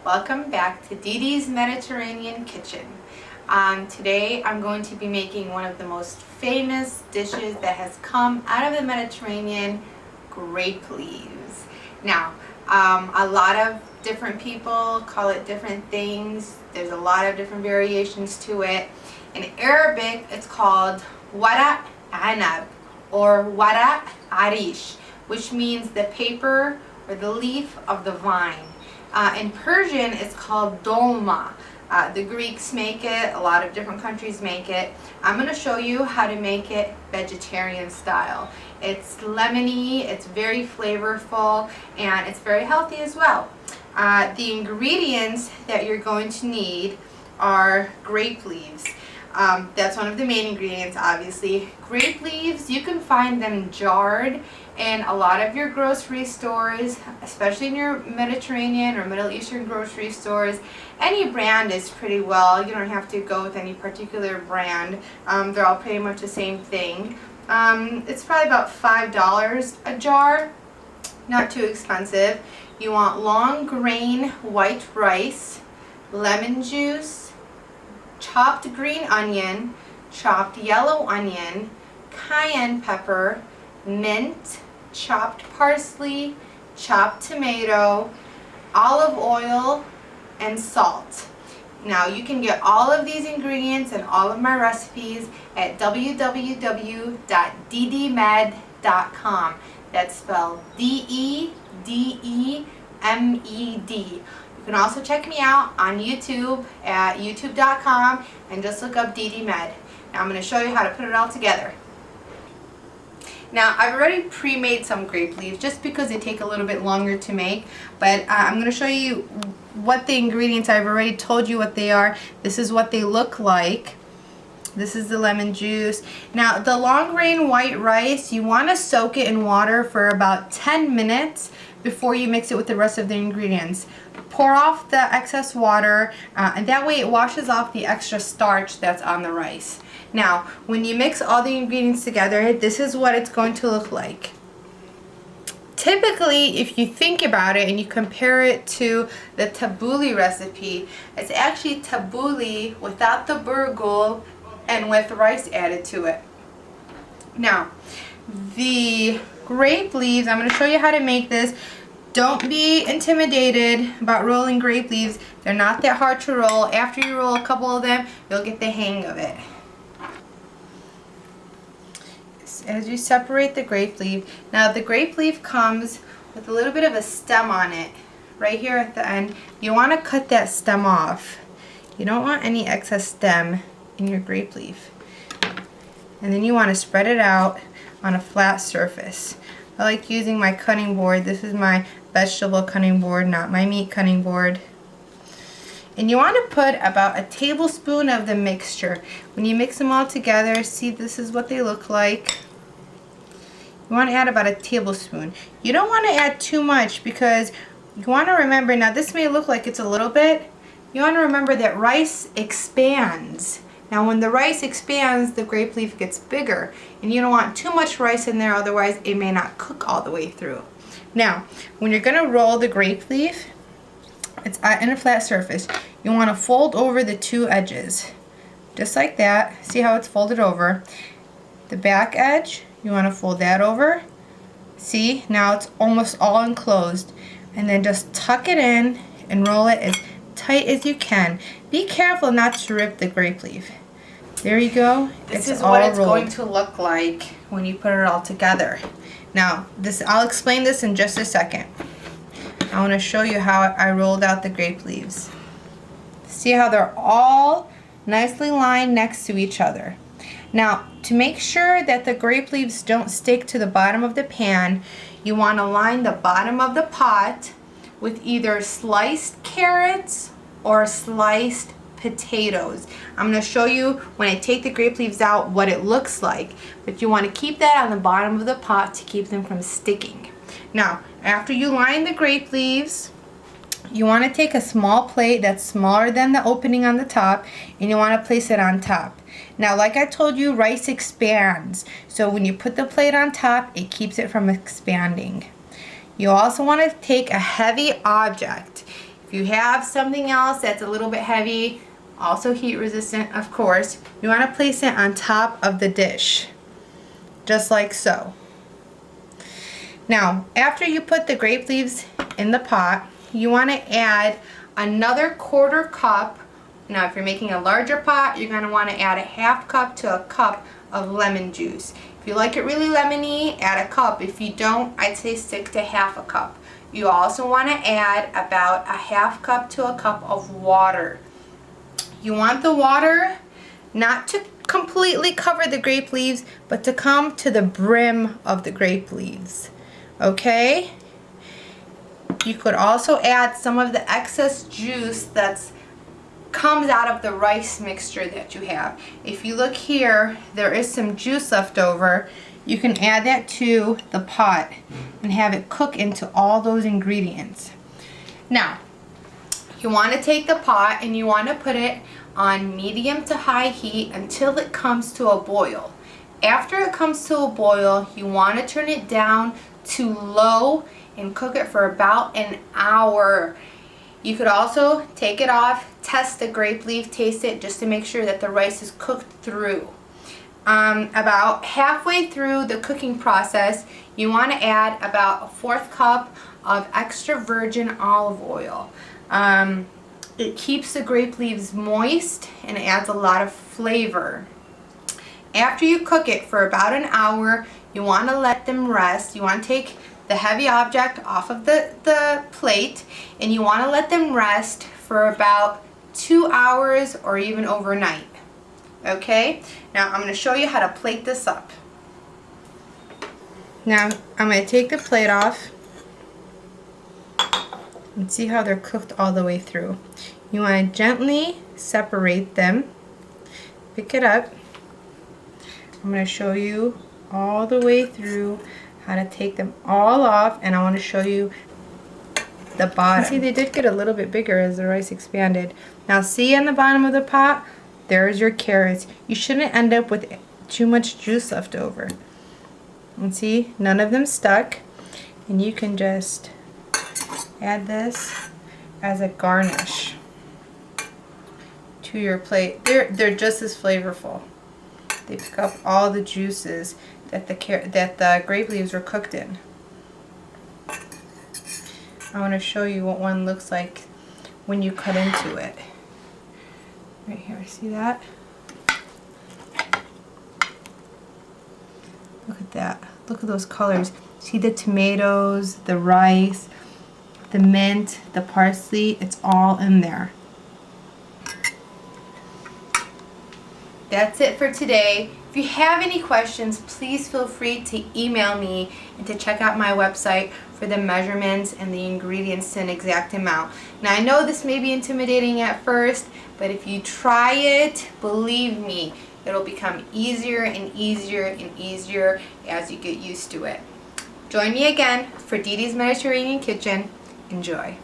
Welcome back to Dee Dee's Mediterranean Kitchen. Today I'm going to be making one of the most famous dishes that has come out of the Mediterranean, grape leaves. Now, a lot of different people call it different things. There's a lot of different variations to it. In Arabic, it's called wara' anab or wara' arish, which means the paper or the leaf of the vine. In Persian, it's called dolma. The Greeks make it, a lot of different countries make it. I'm going to show you how to make it vegetarian style. It's lemony, it's very flavorful, and it's very healthy as well. The ingredients that you're going to need are grape leaves. That's one of the main ingredients, obviously. Grape leaves, you can find them jarred in a lot of your grocery stores, especially in your Mediterranean or Middle Eastern grocery stores. Any brand is pretty well. You don't have to go with any particular brand. They're all pretty much the same thing. It's probably about $5 a jar. Not too expensive. You want long grain white rice, lemon juice, chopped green onion, chopped yellow onion, cayenne pepper, mint, chopped parsley, chopped tomato, olive oil, and salt. Now you can get all of these ingredients and all of my recipes at www.dedemed.com. That's spelled D-E-D-E-M-E-D. You can also check me out on YouTube at youtube.com and just look up Dedemed. Now I'm going to show you how to put it all together. Now I've already pre-made some grape leaves just because they take a little bit longer to make, but I'm going to show you what the ingredients. I've already told you what they are. This is what they look like. This is the lemon juice. Now the long grain white rice, you want to soak it in water for about 10 minutes before you mix it with the rest of the ingredients. Pour off the excess water and that way it washes off the extra starch that's on the rice. Now when you mix all the ingredients together, this is what it's going to look like. Typically, if you think about it and you compare it to the tabbouleh recipe, it's actually tabbouleh without the burghul and with rice added to it. Now, the grape leaves, I'm going to show you how to make this. Don't be intimidated about rolling grape leaves. They're not that hard to roll. After you roll a couple of them, you'll get the hang of it. As you separate the grape leaf, now the grape leaf comes with a little bit of a stem on it right here at the end. You want to cut that stem off. You don't want any excess stem in your grape leaf. And then you want to spread it out on a flat surface. I like using my cutting board. This is my vegetable cutting board, not my meat cutting board. And you want to put about a tablespoon of the mixture. When you mix them all together, see, this is what they look like. You want to add about a tablespoon. You don't want to add too much because you want to remember, now this may look like it's a little bit, you want to remember that rice expands. Now when the rice expands, the grape leaf gets bigger, and you don't want too much rice in there, otherwise it may not cook all the way through. Now, when you're going to roll the grape leaf, it's in a flat surface. You want to fold over the two edges, just like that. See how it's folded over? The back edge, you want to fold that over. See, now it's almost all enclosed. And then just tuck it in and roll it as tight as you can. Be careful not to rip the grape leaf. There you go. This is what it's going to look like when you put it all together. Now, I'll explain this in just a second. I want to show you how I rolled out the grape leaves. See how they're all nicely lined next to each other. Now, to make sure that the grape leaves don't stick to the bottom of the pan, you want to line the bottom of the pot with either sliced carrots or sliced potatoes. I'm going to show you when I take the grape leaves out what it looks like, but you want to keep that on the bottom of the pot to keep them from sticking. Now, after you line the grape leaves, you want to take a small plate that's smaller than the opening on the top, and you want to place it on top. Now, like I told you, rice expands, so when you put the plate on top, it keeps it from expanding. You also want to take a heavy object. If you have something else that's a little bit heavy, also heat resistant, of course, you want to place it on top of the dish, just like so. Now, after you put the grape leaves in the pot, you want to add another 1/4 cup. Now, if you're making a larger pot, you're going to want to add a 1/2 cup to a cup of lemon juice. If you like it really lemony, add a cup. If you don't, I'd say stick to 1/2 cup. You also want to add about a 1/2 cup to a cup of water. You want the water not to completely cover the grape leaves, but to come to the brim of the grape leaves. Okay? You could also add some of the excess juice that's comes out of the rice mixture that you have. If you look here, there is some juice left over. You can add that to the pot and have it cook into all those ingredients. Now, you want to take the pot and you want to put it on medium to high heat until it comes to a boil. After it comes to a boil, you want to turn it down to low and cook it for about an hour. You could also take it off, test the grape leaf, taste it just to make sure that the rice is cooked through. About halfway through the cooking process, you want to add about a 1/4 cup of extra virgin olive oil. It keeps the grape leaves moist and it adds a lot of flavor. After you cook it for about an hour, you want to let them rest. You want to take the heavy object off of the plate and you want to let them rest for about 2 hours or even overnight. Okay, now I'm going to show you how to plate this up. Now I'm going to take the plate off and see how they're cooked all the way through. You want to gently separate them. Pick it up. I'm going to show you all the way through how to take them all off, and I want to show you the bottom. See, they did get a little bit bigger as the rice expanded. Now see on the bottom of the pot, there's your carrots. You shouldn't end up with too much juice left over. And see, none of them stuck. And you can just add this as a garnish to your plate. They're just as flavorful. They pick up all the juices that the grape leaves were cooked in. I want to show you what one looks like when you cut into it. Right here, see that? Look at that. Look at those colors. See the tomatoes, the rice, the mint, the parsley, it's all in there. That's it for today. If you have any questions, please feel free to email me and to check out my website for the measurements and the ingredients to an exact amount. Now I know this may be intimidating at first, but if you try it, believe me, it'll become easier and easier and easier as you get used to it. Join me again for Dede's Mediterranean Kitchen. Enjoy.